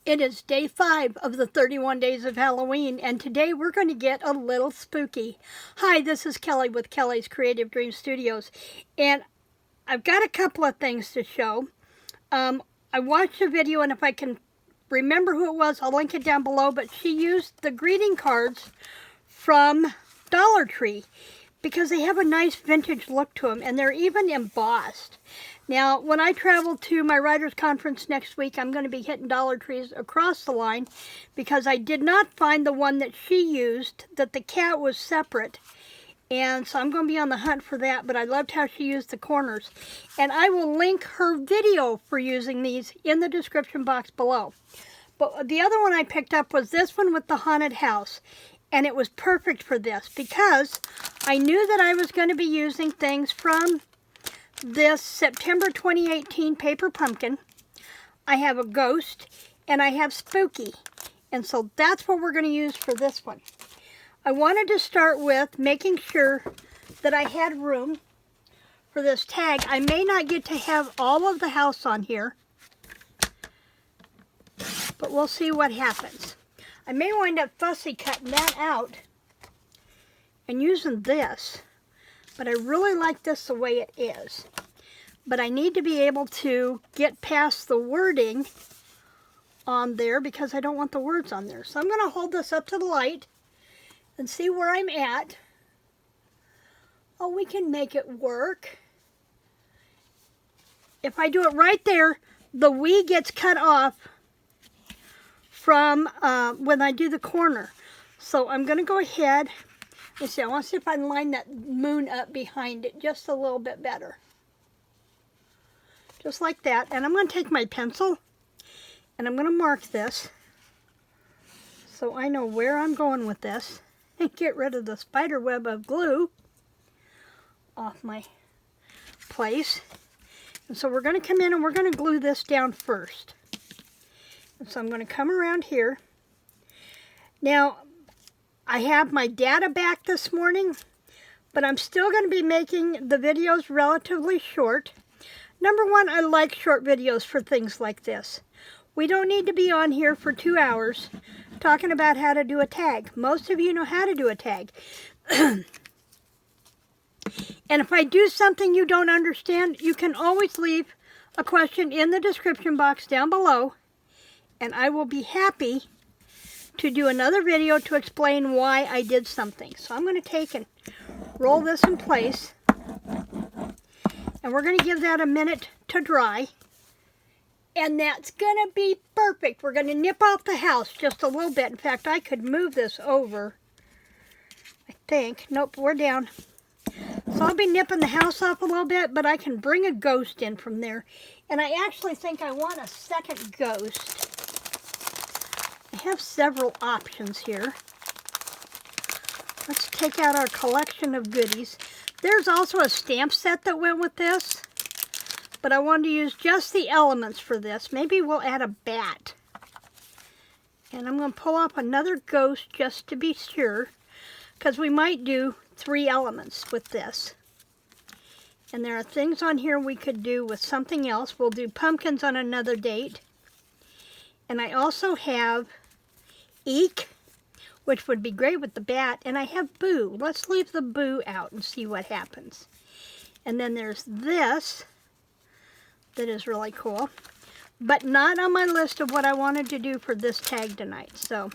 It is day 5 of the 31 days of Halloween, and today we're going to get a little spooky. Hi, this is Kelly with Kelly's Creative Dream Studios, and I've got a couple of things to show. I watched a video, and if I can remember who it was, I'll link it down below, but she used the greeting cards from Dollar Tree because they have a nice vintage look to them, and they're even embossed. Now, when I travel to my writers' conference next week, I'm going to be hitting Dollar Trees across the line because I did not find the one that she used, that the cat was separate. And so I'm going to be on the hunt for that, but I loved how she used the corners. And I will link her video for using these in the description box below. But the other one I picked up was this one with the haunted house. And it was perfect for this because I knew that I was going to be using things from this September 2018 paper pumpkin. I have a ghost and I have spooky, and so that's what we're going to use for this one. I wanted to start with making sure that I had room for this tag. I may not get to have all of the house on here, but we'll see what happens. I may wind up fussy cutting that out and using this, but I really like this the way it is. But I need to be able to get past the wording on there because I don't want the words on there. So I'm going to hold this up to the light and see where I'm at. Oh, we can make it work. If I do it right there, the "we" gets cut off from when I do the corner. So I'm going to go ahead. Let's see, I want to see if I can line that moon up behind it just a little bit better. Just like that. And I'm going to take my pencil and I'm going to mark this so I know where I'm going with this and get rid of the spider web of glue off my place. And so we're going to come in and we're going to glue this down first. And so I'm going to come around here. Now, I have my data back this morning, but I'm still going to be making the videos relatively short. Number one, I like short videos for things like this. We don't need to be on here for 2 hours talking about how to do a tag. Most of you know how to do a tag. And if I do something you don't understand, you can always leave a question in the description box down below, and I will be happy to do another video to explain why I did something. So I'm going to take and roll this in place. And we're going to give that a minute to dry. And that's going to be perfect. We're going to nip off the house just a little bit. In fact, I could move this over, I think. Nope, we're down. So I'll be nipping the house off a little bit, but I can bring a ghost in from there. And I actually think I want a second ghost. I have several options here. Let's take out our collection of goodies. There's also a stamp set that went with this, but I wanted to use just the elements for this. Maybe we'll add a bat. And I'm going to pull up another ghost just to be sure, because we might do 3 elements with this. And there are things on here we could do with something else. We'll do pumpkins on another date. And I also have Eek, which would be great with the bat, and I have Boo. Let's leave the Boo out and see what happens. And then there's this that is really cool, but not on my list of what I wanted to do for this tag tonight. So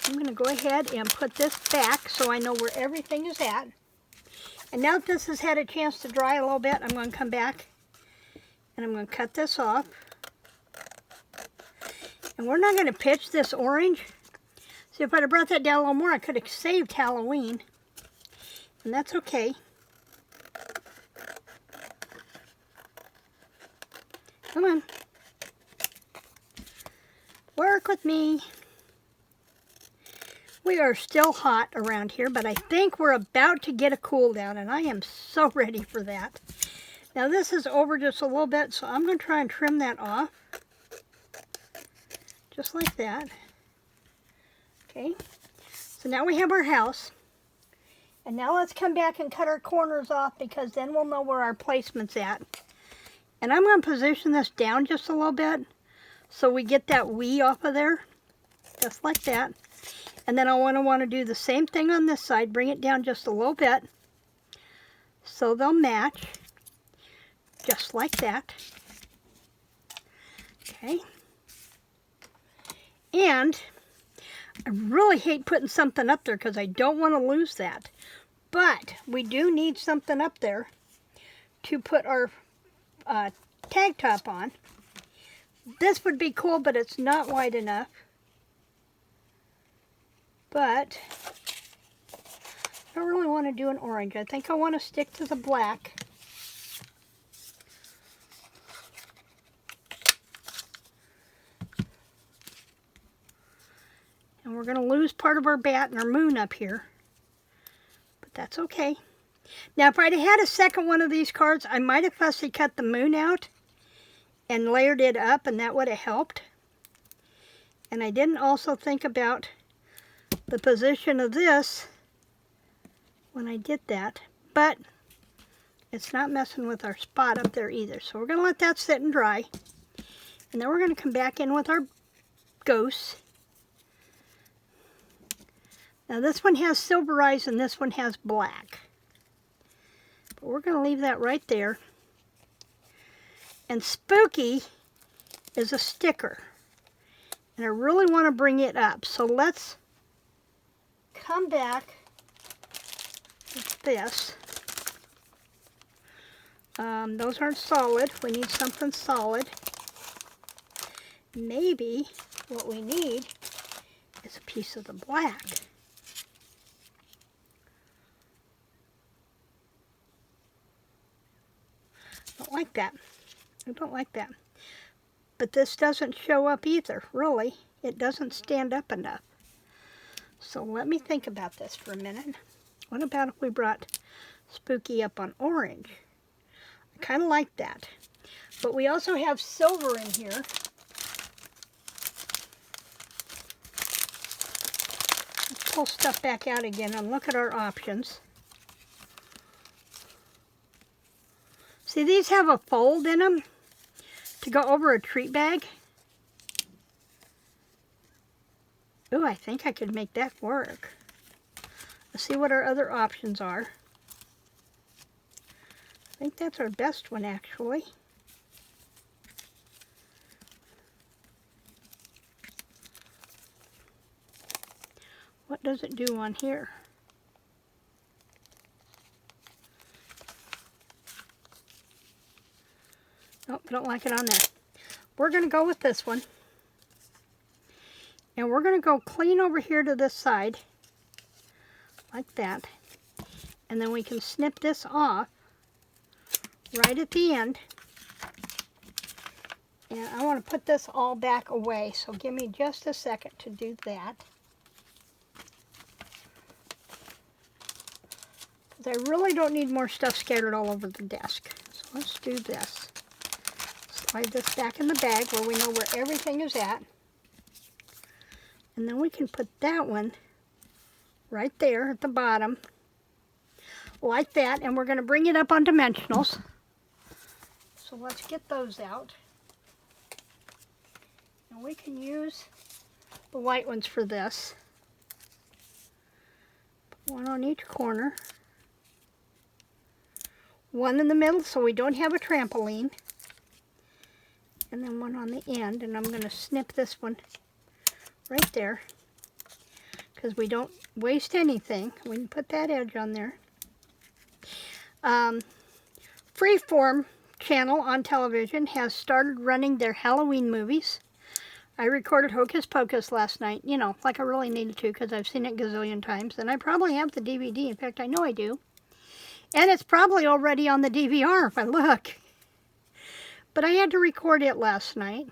I'm going to go ahead and put this back so I know where everything is at. And now that this has had a chance to dry a little bit, I'm going to come back and I'm going to cut this off. And we're not going to pitch this orange. See, if I'd have brought that down a little more, I could have saved Halloween. And that's okay. Come on. Work with me. We are still hot around here, but I think we're about to get a cool down, and I am so ready for that. Now this is over just a little bit, so I'm going to try and trim that off. Just like that. Okay, so now we have our house. And now let's come back and cut our corners off, because then we'll know where our placement's at. And I'm going to position this down just a little bit so we get that wee off of there, just like that. And then I want to do the same thing on this side, bring it down just a little bit so they'll match, just like that. Okay. And I really hate putting something up there because I don't want to lose that. But we do need something up there to put our tag top on. This would be cool, but it's not wide enough. But I don't really want to do an orange. I think I want to stick to the black. And we're going to lose part of our bat and our moon up here. But that's okay. Now, if I'd had a second one of these cards, I might have fussy cut the moon out and layered it up, and that would have helped. And I didn't also think about the position of this when I did that, but it's not messing with our spot up there either. So we're going to let that sit and dry, and then we're going to come back in with our ghosts. Now this one has silver eyes and this one has black, but we're going to leave that right there. And Spooky is a sticker, and I really want to bring it up, so let's come back with this. Those aren't solid. We need something solid. Maybe what we need is a piece of the black. Don't like that. I don't like that. But this doesn't show up either, really. It doesn't stand up enough. So let me think about this for a minute. What about if we brought Spooky up on orange? I kind of like that. But we also have silver in here. Let's pull stuff back out again and look at our options. See, these have a fold in them to go over a treat bag. Ooh, I think I could make that work. Let's see what our other options are. I think that's our best one, actually. What does it do on here? Nope, I don't like it on there. We're going to go with this one. And we're going to go clean over here to this side, like that. And then we can snip this off right at the end. And I want to put this all back away, so give me just a second to do that. Because I really don't need more stuff scattered all over the desk. So let's do this. Slide this back in the bag where we know where everything is at. And then we can put that one right there at the bottom, like that. And we're going to bring it up on dimensionals. So let's get those out. And we can use the white ones for this. Put one on each corner. One in the middle so we don't have a trampoline. And then one on the end. And I'm going to snip this one right there, because we don't waste anything. We can put that edge on there. Freeform channel on television has started running their Halloween movies. I recorded Hocus Pocus last night, you know, like I really needed to, because I've seen it a gazillion times, and I probably have the DVD. In fact, I know I do. And it's probably already on the DVR if I look. But I had to record it last night.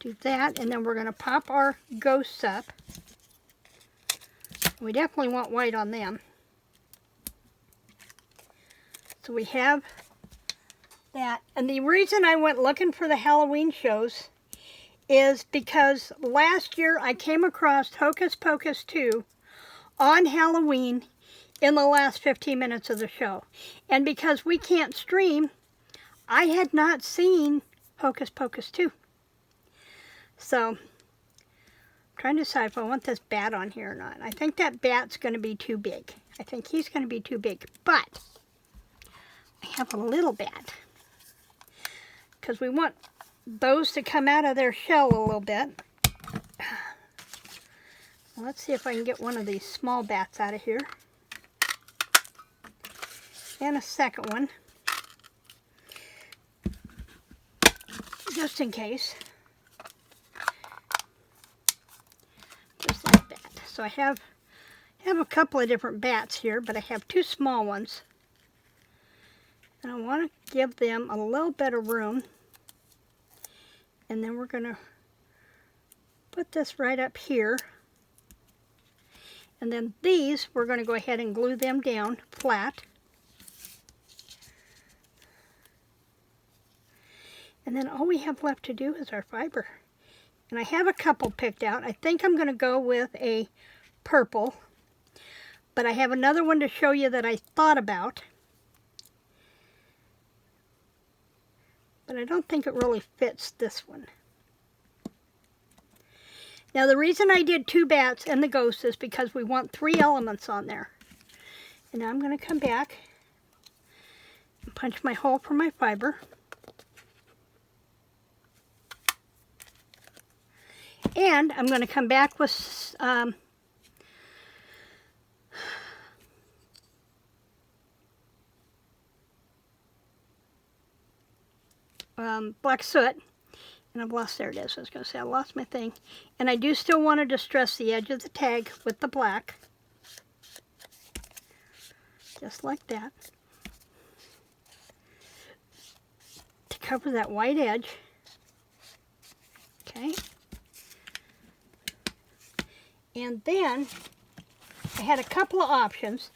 Do that, and then we're going to pop our ghosts up. We definitely want white on them. So we have that. And the reason I went looking for the Halloween shows is because last year I came across Hocus Pocus 2 on Halloween in the last 15 minutes of the show. And because we can't stream, I had not seen Hocus Pocus too. So, I'm trying to decide if I want this bat on here or not. I think that bat's going to be too big. I think he's going to be too big. But, I have a little bat. Because we want those to come out of their shell a little bit. Let's see if I can get one of these small bats out of here. And a second one. Just in case. Just like that. So I have a couple of different bats here, but I have two small ones. And I want to give them a little bit of room. And then we're going to put this right up here. And then these, we're going to go ahead and glue them down flat. And then all we have left to do is our fiber. And I have a couple picked out. I think I'm going to go with a purple. But I have another one to show you that I thought about. But I don't think it really fits this one. Now the reason I did two bats and the ghost is because we want 3 elements on there. And now I'm going to come back and punch my hole for my fiber. And I'm going to come back with black soot. And I've lost, there it is. I was going to say I lost my thing. And I do still want to distress the edge of the tag with the black. Just like that. To cover that white edge. Okay. And then I had a couple of options.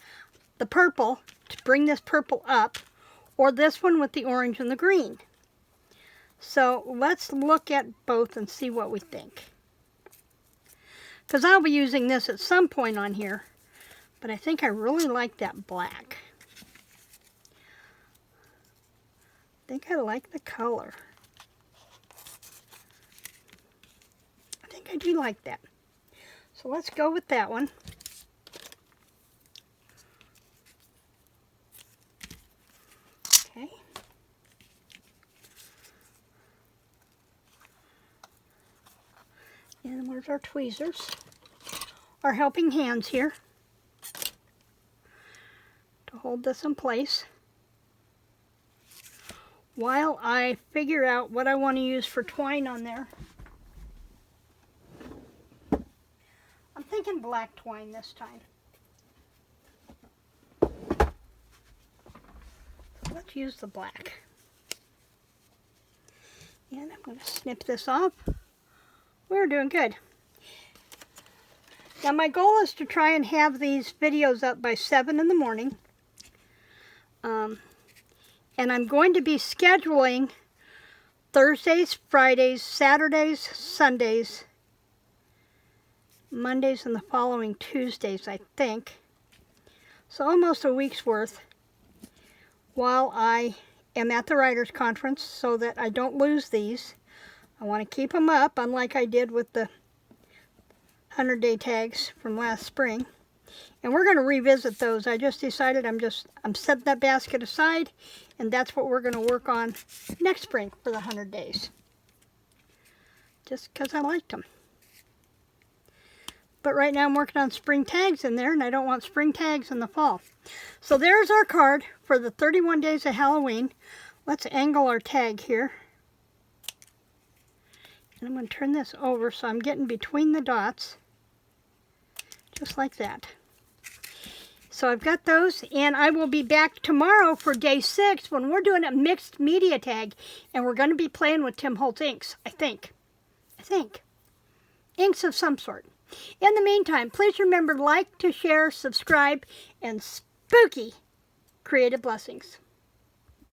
The purple, to bring this purple up, or this one with the orange and the green. So let's look at both and see what we think. Because I'll be using this at some point on here, but I think I really like that black. I think I like the color. I think I do like that. So let's go with that one. Okay. And where's our tweezers? Our helping hands here to hold this in place while I figure out what I want to use for twine on there. I'm thinking black twine this time. So let's use the black. And I'm going to snip this off. We're doing good. Now my goal is to try and have these videos up by 7 in the morning. And I'm going to be scheduling Thursdays, Fridays, Saturdays, Sundays, Mondays, and the following Tuesdays, I think. So almost a week's worth while I am at the Writers' Conference so that I don't lose these. I want to keep them up, unlike I did with the 100-day tags from last spring. And we're going to revisit those. I just decided I'm setting that basket aside, and that's what we're going to work on next spring for the 100 days. Just because I liked them. But right now I'm working on spring tags in there, and I don't want spring tags in the fall. So there's our card for the 31 days of Halloween. Let's angle our tag here. And I'm going to turn this over so I'm getting between the dots. Just like that. So I've got those, and I will be back tomorrow for day 6 when we're doing a mixed media tag, and we're going to be playing with Tim Holtz inks, I think. Inks of some sort. In the meantime, please remember to like, to share, subscribe, and spooky creative blessings.